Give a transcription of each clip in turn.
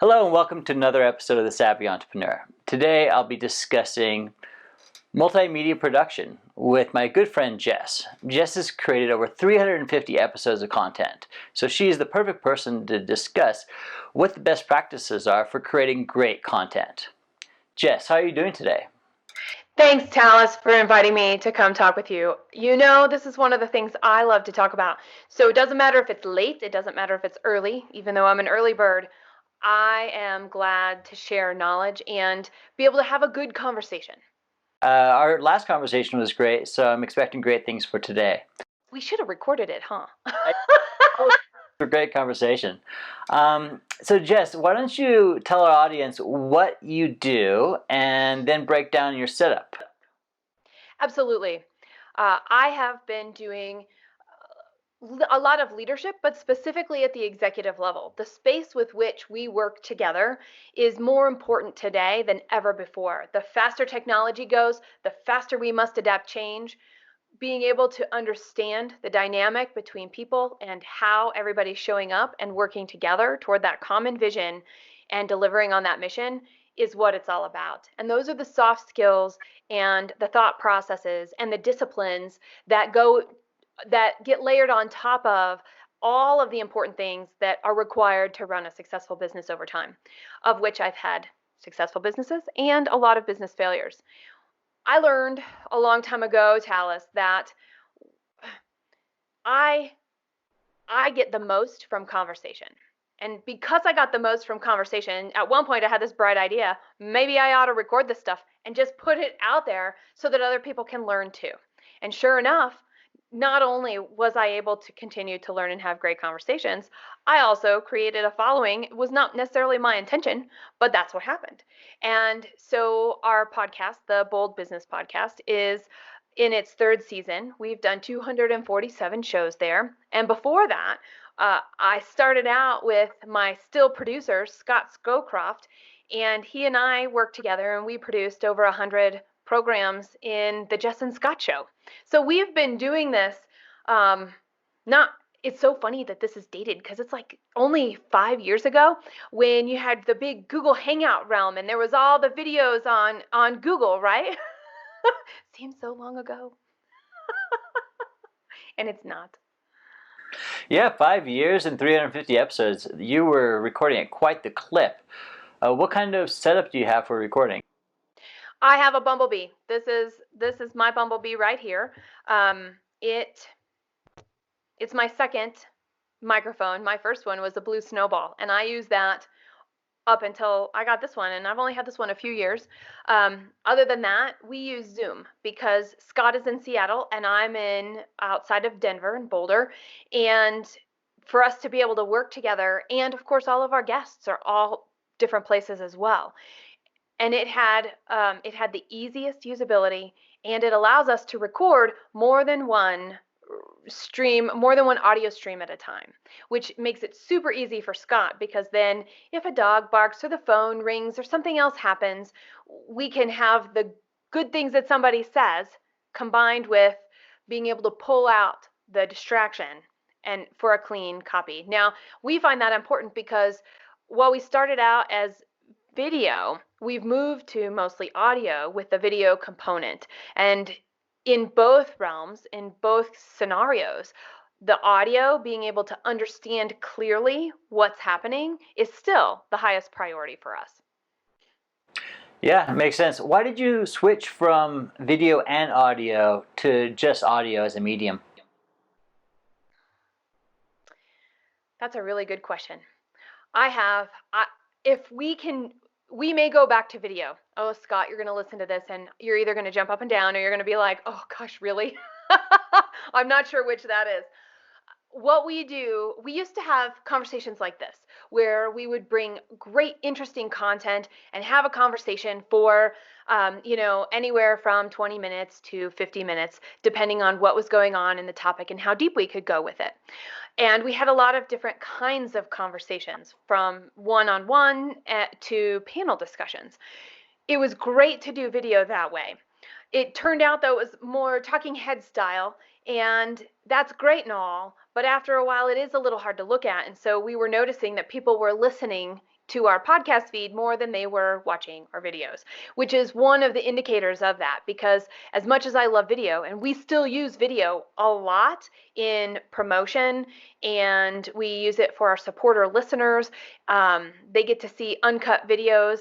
Hello and welcome to another episode of The Savvy Entrepreneur. Today I'll be discussing multimedia production with my good friend Jess. Jess has created over 350 episodes of content, so she is the perfect person to discuss what the best practices are for creating great content. Jess, how are you doing today? Thanks, Tallis, for inviting me to come talk with you. You know, this is one of the things I love to talk about. So it doesn't matter if it's late, it doesn't matter if it's early, even though I'm an early bird. I am glad to share knowledge and be able to have a good conversation. Our last conversation was great, so I'm expecting great things for today. We should have recorded it, huh? A great conversation. So Jess, why don't you tell our audience what you do and then break down your setup? Absolutely. I have been doing a lot of leadership, but specifically at the executive level. The space with which we work together is more important today than ever before. The faster technology goes, the faster we must adapt change. Being able to understand the dynamic between people and how everybody's showing up and working together toward that common vision and delivering on that mission is what it's all about. And those are the soft skills and the thought processes and the disciplines that get layered on top of all of the important things that are required to run a successful business over time, of which I've had successful businesses and a lot of business failures. I learned a long time ago, Tallis, that I get the most from conversation. And because I got the most from conversation, at one point I had this bright idea, maybe I ought to record this stuff and just put it out there so that other people can learn too. And sure enough, not only was I able to continue to learn and have great conversations, I also created a following. It was not necessarily my intention, but that's what happened. And so our podcast, the Bold Business Podcast, is in its third season. We've done 247 shows there. And before that, I started out with my still producer, Scott Scowcroft, and he and I worked together and we produced over 100 programs in the Jess and Scott show. So we've been doing this, it's so funny that this is dated because it's like only 5 years ago when you had the big Google Hangout realm and there was all the videos on Google, right? Seems so long ago. And it's not. Yeah, 5 years and 350 episodes. You were recording at quite the clip. What kind of setup do you have for recording? I have a Bumblebee. This is my Bumblebee right here. It's my second microphone. My first one was a Blue Snowball, and I used that up until I got this one, and I've only had this one a few years. Other than that, we use Zoom because Scott is in Seattle and I'm outside of Denver in Boulder, and for us to be able to work together, and of course all of our guests are all different places as well. And it had the easiest usability, and it allows us to record more than one audio stream at a time, which makes it super easy for Scott because then if a dog barks or the phone rings or something else happens, we can have the good things that somebody says combined with being able to pull out the distraction and for a clean copy. Now, we find that important because while we started out as video, we've moved to mostly audio with the video component. And in both realms, in both scenarios, the audio, being able to understand clearly what's happening, is still the highest priority for us. Yeah, it makes sense. Why did you switch from video and audio to just audio as a medium? That's a really good question. We may go back to video. Oh, Scott, you're going to listen to this and you're either going to jump up and down or you're going to be like, oh gosh, really? I'm not sure which that is. What we do, we used to have conversations like this, where we would bring great, interesting content and have a conversation for, anywhere from 20 minutes to 50 minutes, depending on what was going on in the topic and how deep we could go with it. And we had a lot of different kinds of conversations, from one-on-one to panel discussions. It was great to do video that way. It turned out, though, it was more talking head style, and that's great and all, but after a while it is a little hard to look at. And so we were noticing that people were listening to our podcast feed more than they were watching our videos, which is one of the indicators of that, because as much as I love video, and we still use video a lot in promotion, and we use it for our supporter listeners, they get to see uncut videos.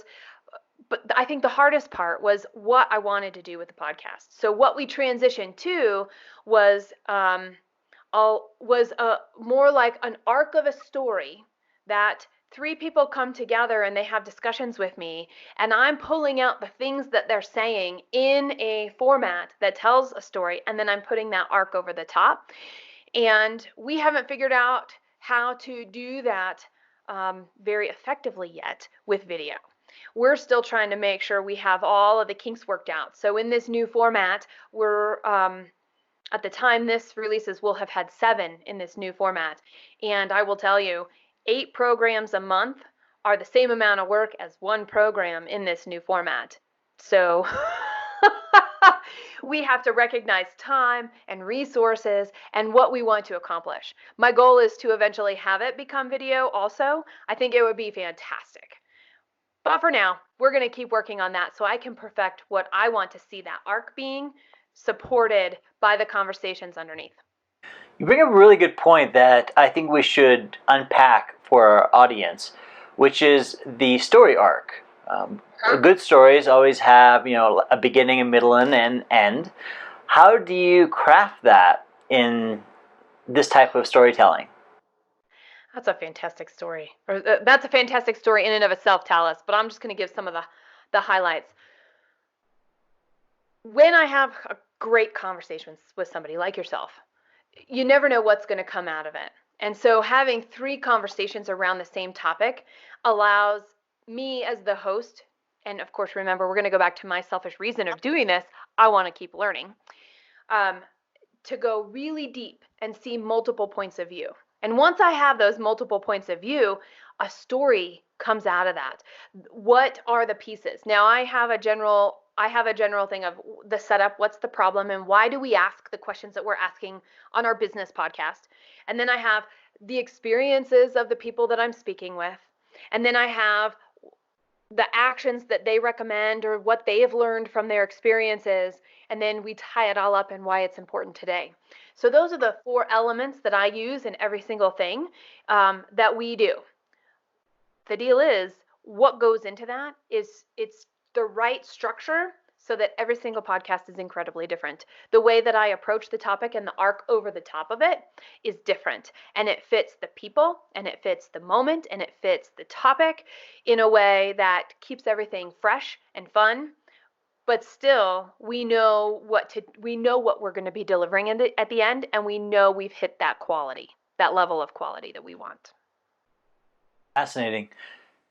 But I think the hardest part was what I wanted to do with the podcast. So what we transitioned to was more like an arc of a story that three people come together and they have discussions with me, and I'm pulling out the things that they're saying in a format that tells a story, and then I'm putting that arc over the top. And we haven't figured out how to do that very effectively yet with video. We're still trying to make sure we have all of the kinks worked out. So in this new format, we're at the time this releases, we'll have had 7 in this new format. And I will tell you, 8 programs a month are the same amount of work as 1 program in this new format. So we have to recognize time and resources and what we want to accomplish. My goal is to eventually have it become video also. I think it would be fantastic. But for now, we're going to keep working on that so I can perfect what I want to see that arc being, supported by the conversations underneath. You bring up a really good point that I think we should unpack for our audience, which is the story arc. Good stories always have, a beginning, a middle, and an end. How do you craft that in this type of storytelling? That's a fantastic story. That's a fantastic story in and of itself, Tallis, but I'm just going to give some of the highlights. When I have a great conversation with somebody like yourself, you never know what's going to come out of it. And so having 3 conversations around the same topic allows me as the host, and of course, remember, we're going to go back to my selfish reason of doing this. I want to keep learning, to go really deep and see multiple points of view. And once I have those multiple points of view, a story comes out of that. What are the pieces? Now I have a general thing of the setup, what's the problem, and why do we ask the questions that we're asking on our business podcast? And then I have the experiences of the people that I'm speaking with. And then I have the actions that they recommend or what they have learned from their experiences, and then we tie it all up and why it's important today. So those are the 4 elements that I use in every single thing that we do. The deal is, what goes into that is it's the right structure so that every single podcast is incredibly different. The way that I approach the topic and the arc over the top of it is different, and it fits the people, and it fits the moment, and it fits the topic in a way that keeps everything fresh and fun. But still, we know what we're going to be delivering at the end, and we know we've hit that quality, that level of quality that we want. Fascinating.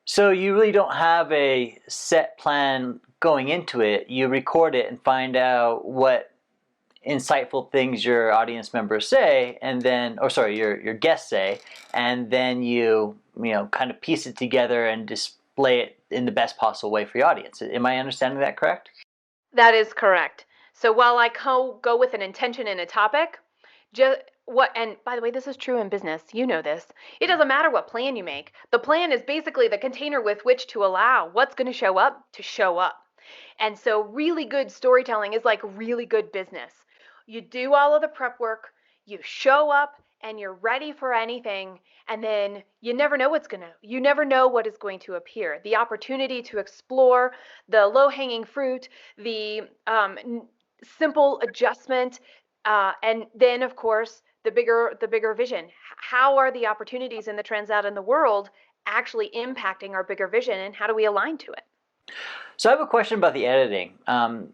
So you really don't have a set plan going into it. You record it and find out what insightful things your audience members say, and then, your guests say, and then you kind of piece it together and display it in the best possible way for your audience. Am I understanding that correct? That is correct. So while I go with an intention in a topic, and by the way, this is true in business, you know this. It doesn't matter what plan you make. The plan is basically the container with which to allow what's going to show up to show up. And so really good storytelling is like really good business. You do all of the prep work, you show up, and you're ready for anything, and then you never know what is going to appear. The opportunity to explore the low-hanging fruit, the simple adjustment, and then of course the bigger vision. How are the opportunities and the trends out in the world actually impacting our bigger vision, and how do we align to it? So I have a question about the editing.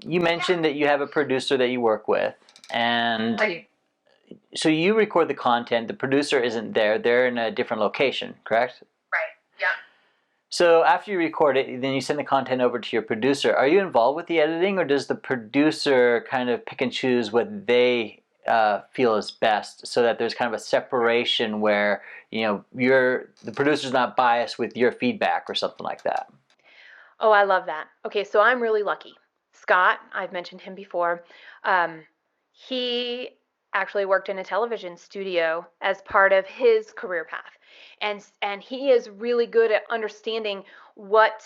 You mentioned that you have a producer that you work with, and so you record the content. The producer isn't there; they're in a different location, correct? Right. Yeah. So after you record it, then you send the content over to your producer. Are you involved with the editing, or does the producer kind of pick and choose what they feel is best, so that there's kind of a separation where the producer's not biased with your feedback or something like that? Oh, I love that. Okay, so I'm really lucky. Scott, I've mentioned him before. He actually worked in a television studio as part of his career path. And he is really good at understanding what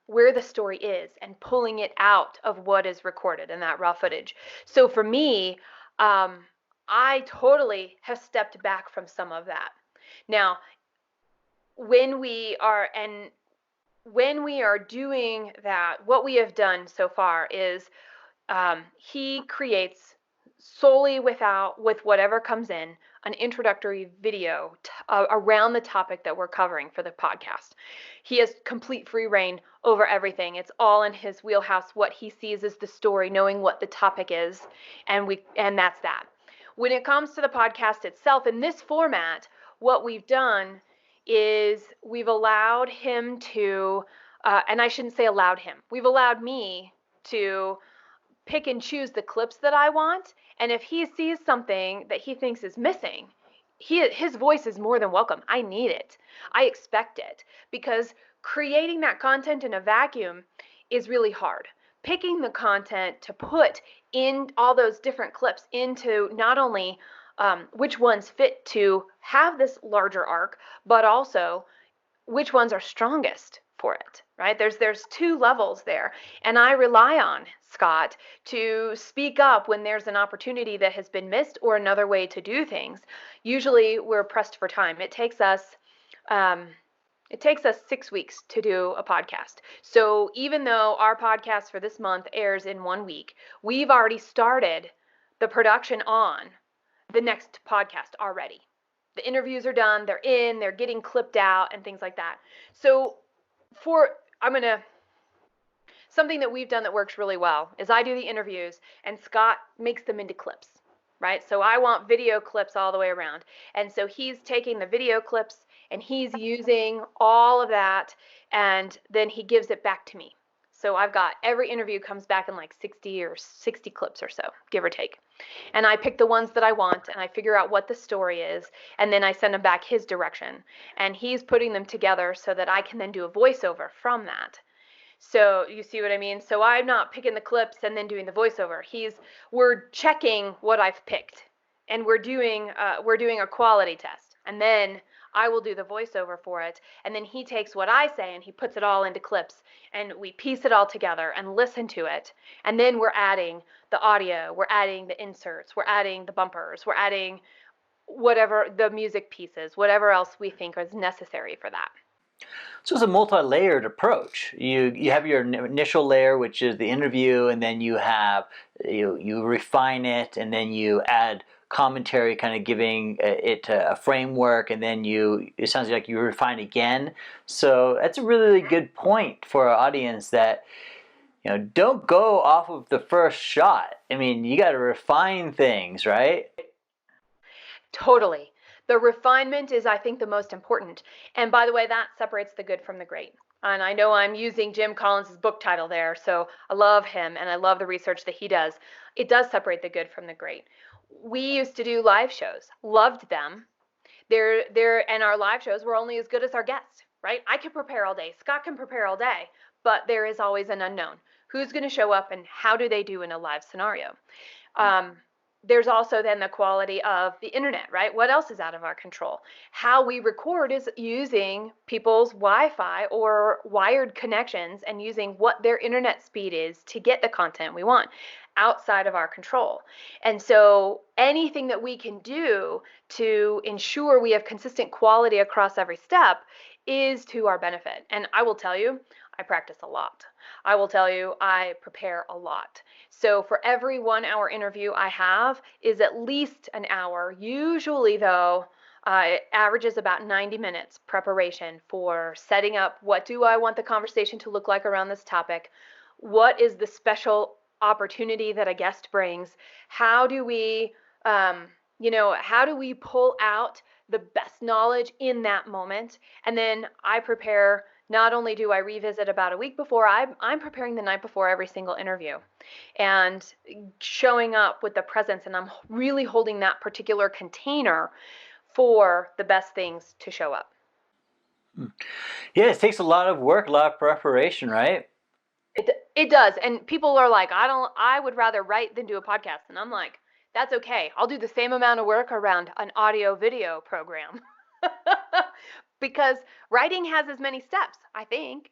where the story is and pulling it out of what is recorded in that raw footage. So for me, I totally have stepped back from some of that. Now, when we are and when we are doing that, what we have done so far is he creates solely with whatever comes in an introductory video around the topic that we're covering for the podcast. He has complete free reign over everything. It's all in his wheelhouse. What he sees is the story, knowing what the topic is, and that's that. When it comes to the podcast itself, in this format, what we've done is we've allowed him to, and I shouldn't say allowed him, we've allowed me to pick and choose the clips that I want. And if he sees something that he thinks is missing, his voice is more than welcome. I need it. I expect it, because creating that content in a vacuum is really hard. Picking the content to put in all those different clips into not only which ones fit to have this larger arc, but also which ones are strongest for it, right? There's two levels there. And I rely on Scott to speak up when there's an opportunity that has been missed or another way to do things. Usually we're pressed for time. It takes us 6 weeks to do a podcast. So even though our podcast for this month airs in 1 week, we've already started the production on the next podcast already. The interviews are done, they're getting clipped out and things like that. So something that we've done that works really well is I do the interviews and Scott makes them into clips, right? So I want video clips all the way around. And so he's taking the video clips and he's using all of that, and then he gives it back to me. So I've got every interview comes back in like 60 clips or so, give or take. And I pick the ones that I want and I figure out what the story is, and then I send them back his direction. And he's putting them together so that I can then do a voiceover from that. So you see what I mean? So I'm not picking the clips and then doing the voiceover. We're checking what I've picked, and we're doing a quality test. And then I will do the voiceover for it, and then he takes what I say and he puts it all into clips, and we piece it all together and listen to it. And then we're adding the audio, we're adding the inserts, we're adding the bumpers, we're adding whatever the music pieces, whatever else we think is necessary for that. So it's a multi-layered approach. You have your initial layer, which is the interview, and then you refine it, and then you add commentary, kind of giving it a framework, and then it sounds like you refine again. So that's a really good point for our audience, that don't go off of the first shot. I mean, you got to refine things, right? Totally. The refinement is, I think, the most important. And by the way, that separates the good from the great. And I know I'm using Jim Collins' book title there, so I love him and I love the research that he does. It does separate the good from the great. We used to do live shows, loved them. And our live shows were only as good as our guests, right? I can prepare all day, Scott can prepare all day, but there is always an unknown. Who's going to show up and how do they do in a live scenario? There's also then the quality of the internet, right? What else is out of our control? How we record is using people's Wi-Fi or wired connections and using what their internet speed is to get the content we want, outside of our control. And so anything that we can do to ensure we have consistent quality across every step is to our benefit. And I will tell you, I practice a lot. I will tell you, I prepare a lot. So for every 1 hour interview I have is at least an hour. Usually though, it averages about 90 minutes preparation for setting up, what do I want the conversation to look like around this topic? What is the special opportunity that a guest brings? How do we, how do we pull out the best knowledge in that moment? And then I prepare. Not only do I revisit about a week before, I'm preparing the night before every single interview and showing up with the presence, and I'm really holding that particular container for the best things to show up. Yeah, it takes a lot of work, a lot of preparation, right? It does. And people are like, I would rather write than do a podcast. And I'm like, That's okay. I'll do the same amount of work around an audio video program because writing has as many steps, I think.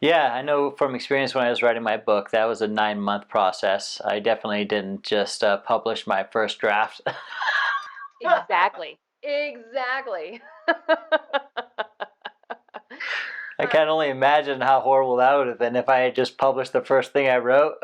Yeah, I know from experience when I was writing my book, that was a 9-month process. I definitely didn't just publish my first draft. Exactly. Exactly. I can only imagine how horrible that would have been if I had just published the first thing I wrote.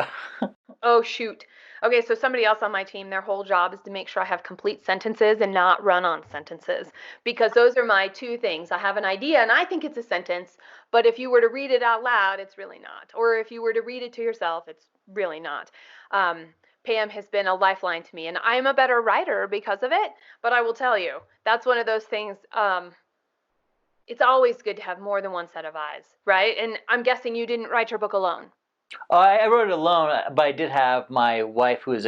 Oh, shoot. Okay, so somebody else on my team, their whole job is to make sure I have complete sentences and not run on sentences, because those are my two things. I have an idea and I think it's a sentence, but if you were to read it out loud, it's really not. Or if you were to read it to yourself, it's really not. Um, Pam has been a lifeline to me, and I'm a better writer because of it, but I will tell you, that's one of those things. It's always good to have more than one set of eyes, right? And I'm guessing you didn't write your book alone. Oh, I wrote it alone, but I did have my wife, who is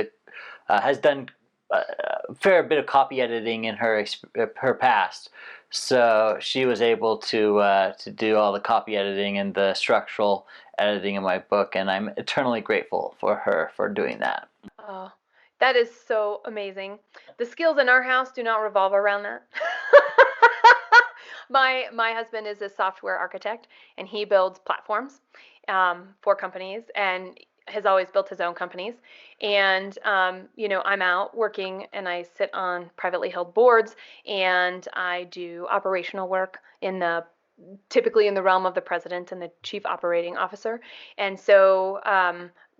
has done a fair bit of copy editing in her past, so she was able to do all the copy editing and the structural editing of my book, and I'm eternally grateful for her for doing that. Oh, that is so amazing. The skills in our house do not revolve around that. My husband is a software architect, and he builds platforms for companies, and has always built his own companies. And I'm out working, and I sit on privately held boards, and I do operational work typically in the realm of the president and the chief operating officer. And so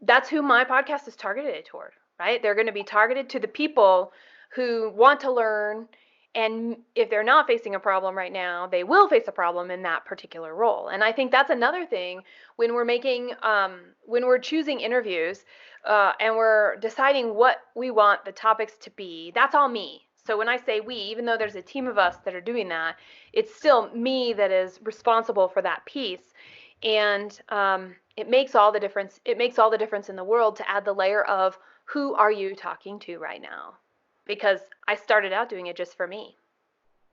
that's who my podcast is targeted toward, right? They're going to be targeted to the people who want to learn. And if they're not facing a problem right now, they will face a problem in that particular role. And I think that's another thing when when we're choosing interviews and we're deciding what we want the topics to be. That's all me. So when I say we, even though there's a team of us that are doing that, it's still me that is responsible for that piece. And it makes all the difference. It makes all the difference in the world to add the layer of who are you talking to right now? Because I started out doing it just for me.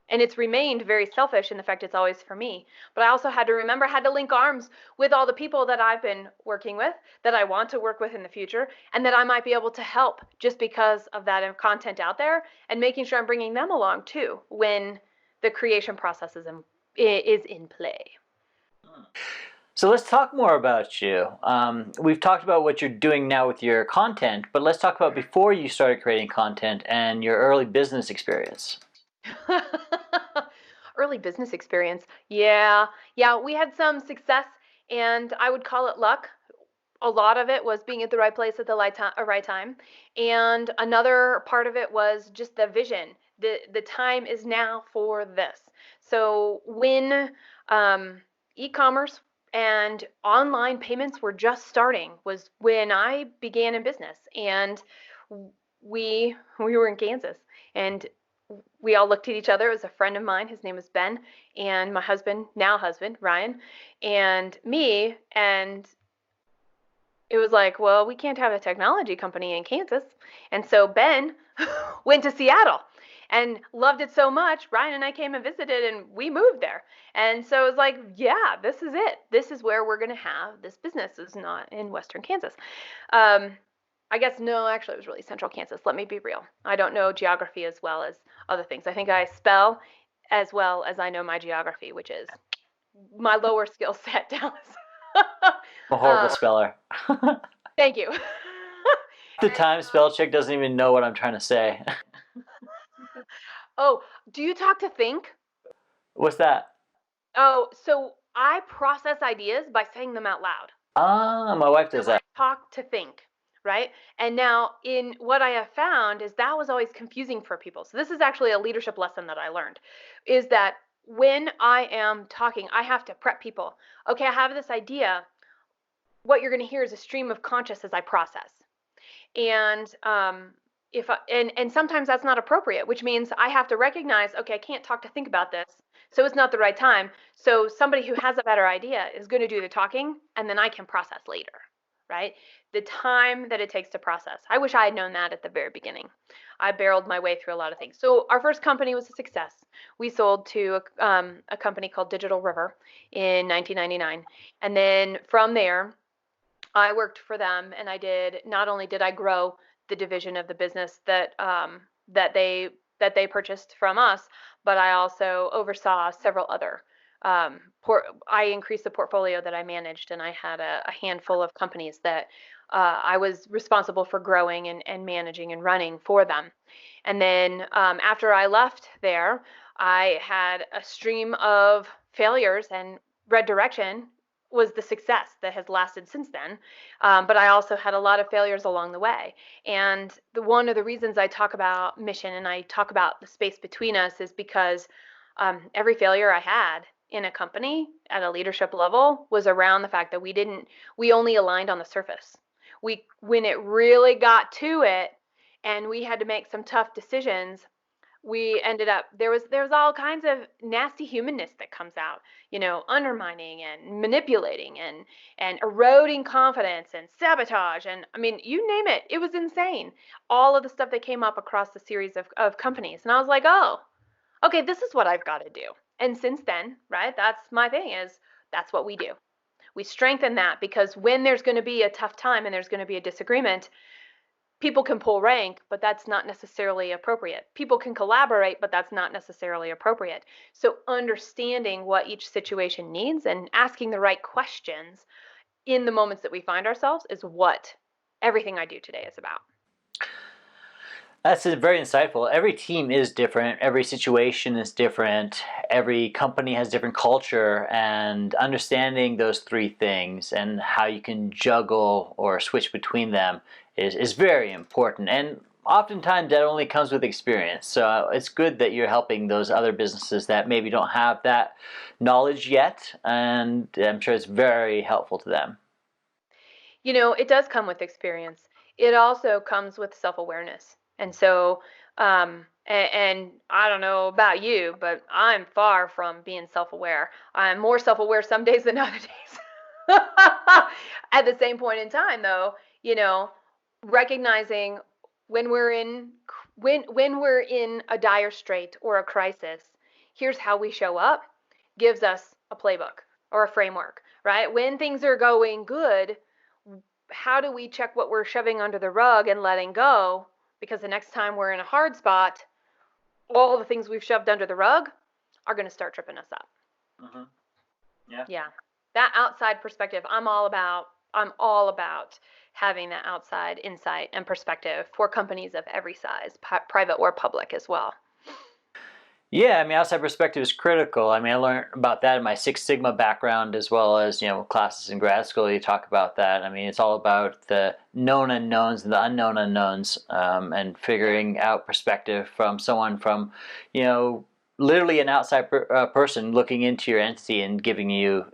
And it's remained very selfish in the fact it's always for me. But I also had to link arms with all the people that I've been working with, that I want to work with in the future, and that I might be able to help just because of that content out there, and making sure I'm bringing them along too when the creation process is in play. So let's talk more about you. We've talked about what you're doing now with your content, but let's talk about before you started creating content and your early business experience. Early business experience. Yeah. Yeah, we had some success, and I would call it luck. A lot of it was being at the right place at the right time. And another part of it was just the vision. The time is now for this. So when e-commerce and online payments were just starting was when I began in business. And we were in Kansas, and we all looked at each other. It was a friend of mine. His name was Ben, and my husband, now husband, Ryan, and me. And it was like, well, we can't have a technology company in Kansas. And so Ben went to Seattle and loved it so much. Ryan and I came and visited, and we moved there. And so it was like, yeah, this is it. This is where we're going to have this business. Is not in Western Kansas. I guess, no, actually, it was really Central Kansas. Let me be real. I don't know geography as well as other things. I think I spell as well as I know my geography, which is my lower skill set, Dallas. I'm a horrible speller. Thank you. The time spell check doesn't even know what I'm trying to say. Oh, do you talk to think? What's that? Oh, so I process ideas by saying them out loud. Ah, my wife does So I that. talk to think, right? And now, in what I have found is that was always confusing for people. So this is actually a leadership lesson that I learned, is that when I am talking, I have to prep people. Okay, I have this idea. What you're going to hear is a stream of conscious as I process. And and sometimes that's not appropriate, which means I have to recognize, okay, I can't talk to think about this, so it's not the right time. So somebody who has a better idea is going to do the talking, and then I can process later, right? The time that it takes to process. I wish I had known that at the very beginning. I barreled my way through a lot of things. So our first company was a success. We sold to a company called Digital River in 1999, and then from there I worked for them, and not only did I grow the division of the business that they purchased from us, but I also oversaw several other. I increased the portfolio that I managed, and I had a handful of companies that I was responsible for growing and managing and running for them. And then after I left there, I had a stream of failures, and Red Direction was the success that has lasted since then. But I also had a lot of failures along the way. And one of the reasons I talk about mission and I talk about the space between us is because every failure I had in a company at a leadership level was around the fact that we only aligned on the surface. When it really got to it and we had to make some tough decisions, we ended up there was all kinds of nasty humanness that comes out, undermining and manipulating and eroding confidence and sabotage, and I mean, you name it, it was insane. All of the stuff that came up across the series of companies, and I was like, oh, okay, this is what I've got to do. And since then, right, that's my thing, is that's what we do. We strengthen that, because when there's going to be a tough time and there's going to be a disagreement, people can pull rank, but that's not necessarily appropriate. People can collaborate, but that's not necessarily appropriate. So understanding what each situation needs and asking the right questions in the moments that we find ourselves is what everything I do today is about. That's very insightful. Every team is different. Every situation is different. Every company has different culture, and understanding those three things and how you can juggle or switch between them is very important. And oftentimes that only comes with experience. So it's good that you're helping those other businesses that maybe don't have that knowledge yet, and I'm sure it's very helpful to them. It does come with experience. It also comes with self-awareness. And so, and I don't know about you, but I'm far from being self-aware. I'm more self-aware some days than other days. At the same point in time, though, recognizing when we're in a dire strait or a crisis, here's how we show up, gives us a playbook or a framework, right? When things are going good, how do we check what we're shoving under the rug and letting go? Because the next time we're in a hard spot, all the things we've shoved under the rug are going to start tripping us up. Mm-hmm. Yeah. That outside perspective, I'm all about having that outside insight and perspective for companies of every size, private or public as well. Yeah, I mean, outside perspective is critical. I mean, I learned about that in my Six Sigma background, as well as, classes in grad school. You talk about that. I mean, it's all about the known unknowns and the unknown unknowns, and figuring out perspective from someone from, literally an outside person looking into your entity and giving you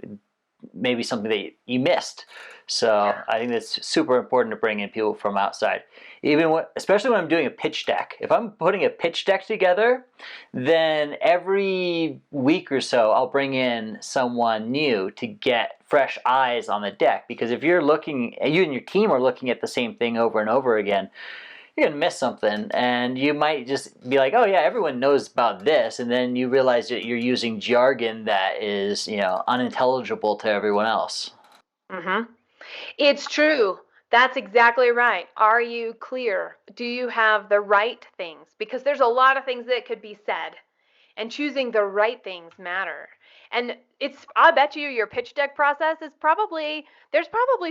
maybe something that you missed. So I think that's super important to bring in people from outside. Especially when I'm doing a pitch deck. If I'm putting a pitch deck together, then every week or so I'll bring in someone new to get fresh eyes on the deck. Because if you and your team are looking at the same thing over and over again, you're going to miss something, and you might just be like, oh yeah, everyone knows about this, and then you realize that you're using jargon that is, unintelligible to everyone else. Mm-hmm. It's true. That's exactly right. Are you clear? Do you have the right things? Because there's a lot of things that could be said, and choosing the right things matter. And I bet your pitch deck process there's probably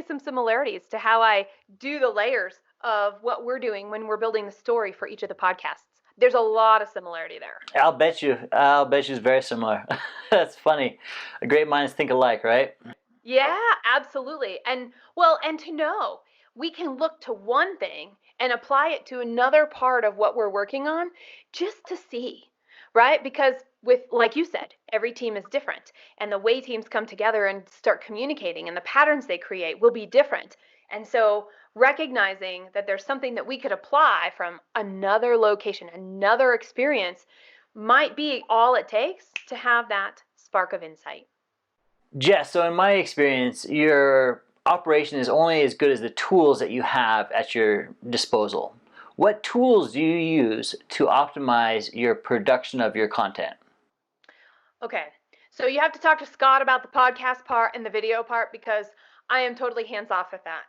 some similarities to how I do the layers of what we're doing when we're building the story for each of the podcasts. There's a lot of similarity there. I'll bet you it's very similar. That's funny. Great minds think alike, right? Yeah, absolutely. And to know we can look to one thing and apply it to another part of what we're working on, just to see, right? Because like you said, every team is different, and the way teams come together and start communicating and the patterns they create will be different. And so recognizing that there's something that we could apply from another location, another experience, might be all it takes to have that spark of insight. Jess, so in my experience, your operation is only as good as the tools that you have at your disposal. What tools do you use to optimize your production of your content? Okay, so you have to talk to Scott about the podcast part and the video part, because I am totally hands off with that.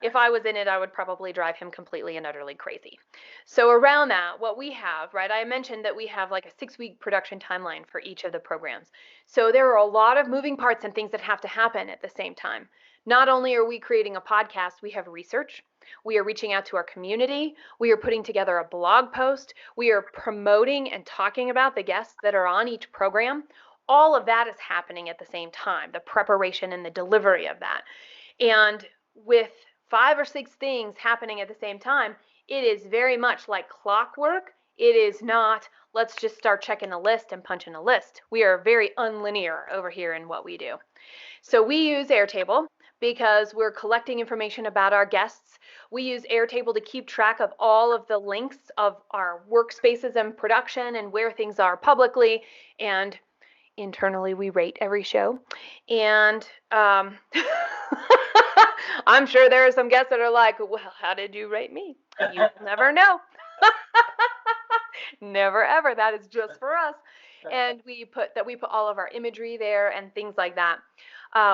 If I was in it, I would probably drive him completely and utterly crazy. So around that, what we have, right, I mentioned that we have like a 6-week production timeline for each of the programs. So there are a lot of moving parts and things that have to happen at the same time. Not only are we creating a podcast, we have research. We are reaching out to our community. We are putting together a blog post. We are promoting and talking about the guests that are on each program. All of that is happening at the same time, the preparation and the delivery of that. And with 5 or 6 things happening at the same time, it is very much like clockwork. It is not, let's just start checking a list and punching a list. We are very unlinear over here in what we do. So we use Airtable because we're collecting information about our guests. We use Airtable to keep track of all of the links of our workspaces and production and where things are publicly, and internally we rate every show. And I'm sure there are some guests that are like, well, how did you rate me? You'll never know. Never ever. That is just for us. And we put all of our imagery there and things like that.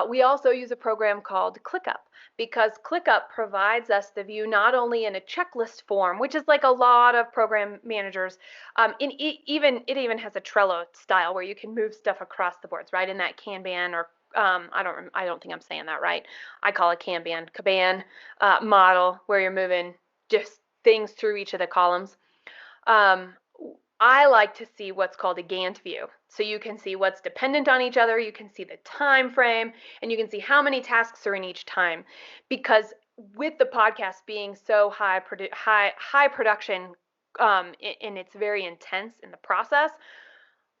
We also use a program called ClickUp, because ClickUp provides us the view not only in a checklist form, which is like a lot of program managers, it even has a Trello style where you can move stuff across the boards, right? In that Kanban or I don't think I'm saying that right. I call it Kanban model, where you're moving just things through each of the columns. I like to see what's called a Gantt view. So you can see what's dependent on each other, you can see the time frame, and you can see how many tasks are in each time. Because with the podcast being so high production, and it's very intense in the process,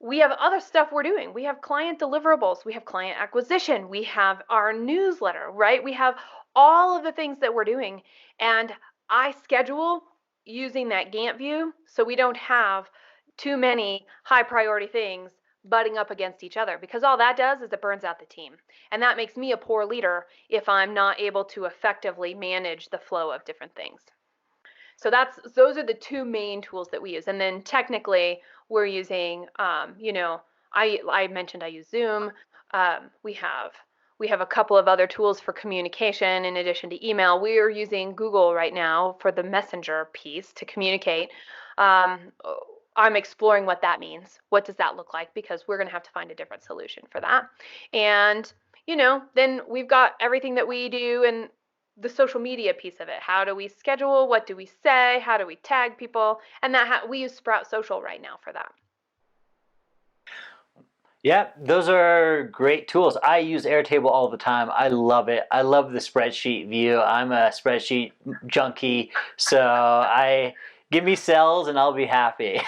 we have other stuff we're doing. We have client deliverables, we have client acquisition, we have our newsletter, right? We have all of the things that we're doing. And I schedule using that Gantt view so we don't have too many high priority things butting up against each other, because all that does is it burns out the team. And that makes me a poor leader if I'm not able to effectively manage the flow of different things. So those are the 2 main tools that we use. And then technically we're using, I mentioned I use Zoom. We have a couple of other tools for communication in addition to email. We are using Google right now for the messenger piece to communicate. I'm exploring what that means. What does that look like? Because we're going to have to find a different solution for that. And, then we've got everything that we do and the social media piece of it. How do we schedule? What do we say? How do we tag people? And we use Sprout Social right now for that. Yeah, those are great tools. I use Airtable all the time. I love it. I love the spreadsheet view. I'm a spreadsheet junkie, so give me cells and I'll be happy.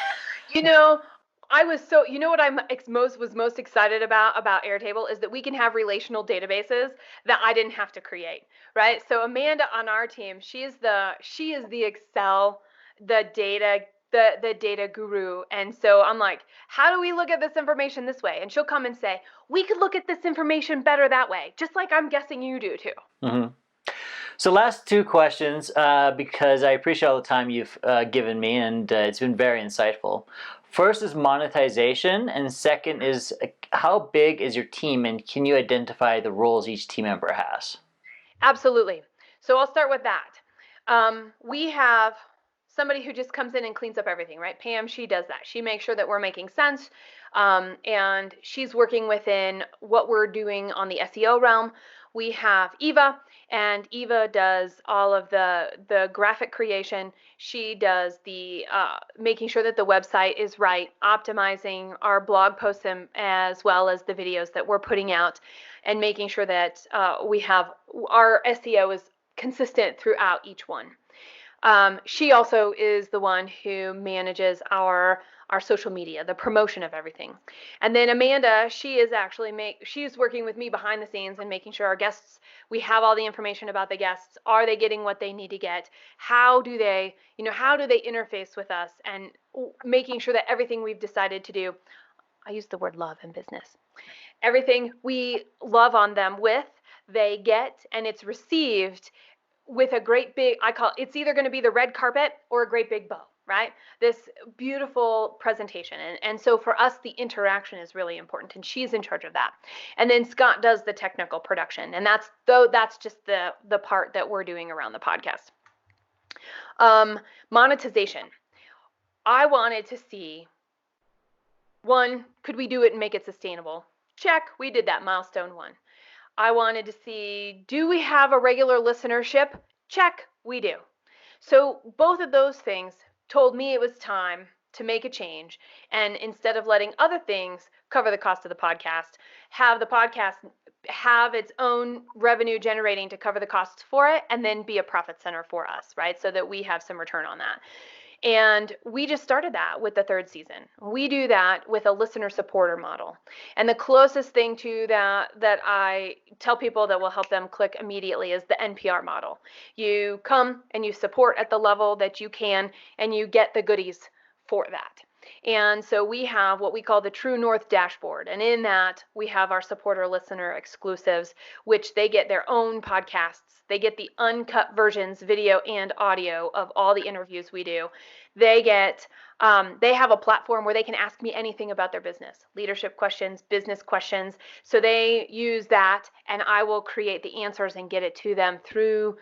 I was what I was most excited about Airtable is that we can have relational databases that I didn't have to create, right? So Amanda on our team, she is the Excel, the data guru. And so I'm like, how do we look at this information this way? And she'll come and say, we could look at this information better that way, just like I'm guessing you do too. Mm-hmm. So last 2 questions, because I appreciate all the time you've given me, and it's been very insightful. First is monetization, and second is how big is your team, and can you identify the roles each team member has? Absolutely. So I'll start with that. We have somebody who just comes in and cleans up everything, right? Pam, she does that. She makes sure that we're making sense, and she's working within what we're doing on the SEO realm. We have Eva, and Eva does all of the graphic creation. She does the making sure that the website is right, optimizing our blog posts as well as the videos that we're putting out, and making sure that we have our SEO is consistent throughout each one. She also is the one who manages our social media, the promotion of everything. And then Amanda, she is she's working with me behind the scenes and making sure our guests, we have all the information about the guests. Are they getting what they need to get? How do they interface with us? And making sure that everything we've decided to do, I use the word love in business, everything we love on them with, they get, and it's received with a great big, it's either going to be the red carpet or a great big bow. right? This beautiful presentation. And so for us, the interaction is really important, and she's in charge of that. And then Scott does the technical production, and that's just the part that we're doing around the podcast. Monetization. I wanted to see, one, could we do it and make it sustainable? Check, we did that, milestone 1. I wanted to see, do we have a regular listenership? Check, we do. So both of those things told me it was time to make a change, and instead of letting other things cover the cost of the podcast, have the podcast have its own revenue generating to cover the costs for it, and then be a profit center for us, right? So that we have some return on that. And we just started that with the 3rd season. We do that with a listener supporter model. And the closest thing to that I tell people that will help them click immediately is the NPR model. You come and you support at the level that you can, and you get the goodies for that. And so we have what we call the True North dashboard. And in that, we have our supporter listener exclusives, which they get their own podcasts. They get the uncut versions, video and audio, of all the interviews we do. They have a platform where they can ask me anything about their business, leadership questions, business questions. So they use that, and I will create the answers and get it to them through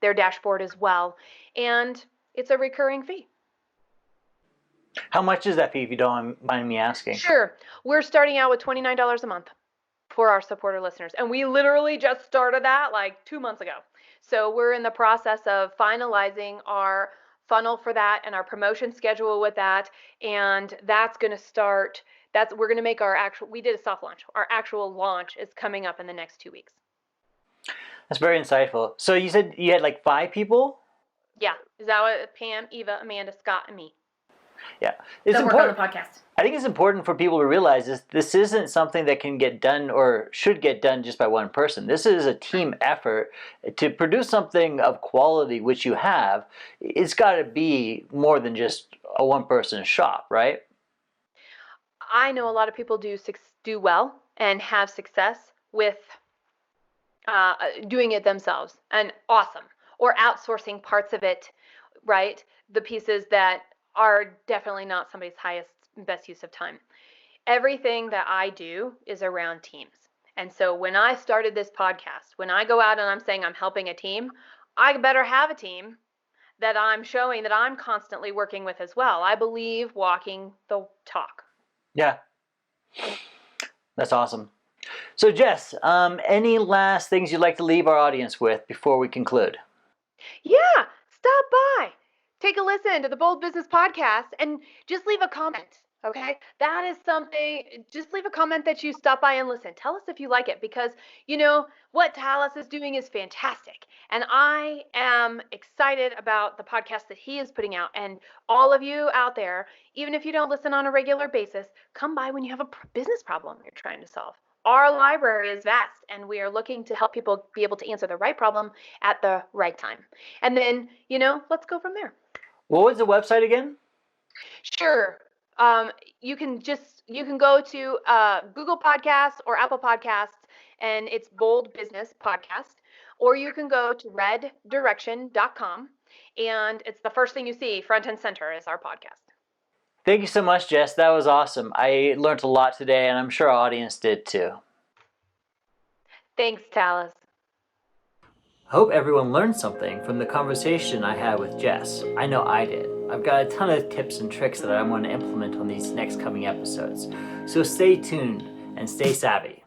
their dashboard as well. And it's a recurring fee. How much is that fee, if you don't mind me asking? Sure. We're starting out with $29 a month for our supporter listeners. And we literally just started that like 2 months ago. So we're in the process of finalizing our funnel for that and our promotion schedule with that. And that's going to start, we're going to make we did a soft launch. Our actual launch is coming up in the next 2 weeks. That's very insightful. So you said you had like 5 people? Yeah. Is that what Pam, Eva, Amanda, Scott, and me? Yeah. It's that work on the podcast. I think it's important for people to realize this isn't something that can get done or should get done just by one person. This is a team effort. To produce something of quality, which you have, it's got to be more than just a one-person shop, right? I know a lot of people do well and have success with doing it themselves, and awesome, or outsourcing parts of it, right? The pieces that are definitely not somebody's highest and best use of time. Everything that I do is around teams. And so when I started this podcast, when I go out and I'm saying I'm helping a team, I better have a team that I'm showing that I'm constantly working with as well. I believe walking the talk. Yeah. That's awesome. So Jess, any last things you'd like to leave our audience with before we conclude? Yeah, stop by. Take a listen to the Bold Business Podcast and just leave a comment, okay? That is something, just leave a comment that you stop by and listen. Tell us if you like it, because you know what Tallis is doing is fantastic. And I am excited about the podcast that he is putting out. And all of you out there, even if you don't listen on a regular basis, come by when you have a business problem you're trying to solve. Our library is vast, and we are looking to help people be able to answer the right problem at the right time. And then, let's go from there. What was the website again? Sure. You can go to Google Podcasts or Apple Podcasts, and it's Bold Business Podcast. Or you can go to reddirection.com, and it's the first thing you see, front and center, is our podcast. Thank you so much, Jess. That was awesome. I learned a lot today, and I'm sure our audience did too. Thanks, Tallis. I hope everyone learned something from the conversation I had with Jess. I know I did. I've got a ton of tips and tricks that I want to implement on these next coming episodes. So stay tuned and stay savvy.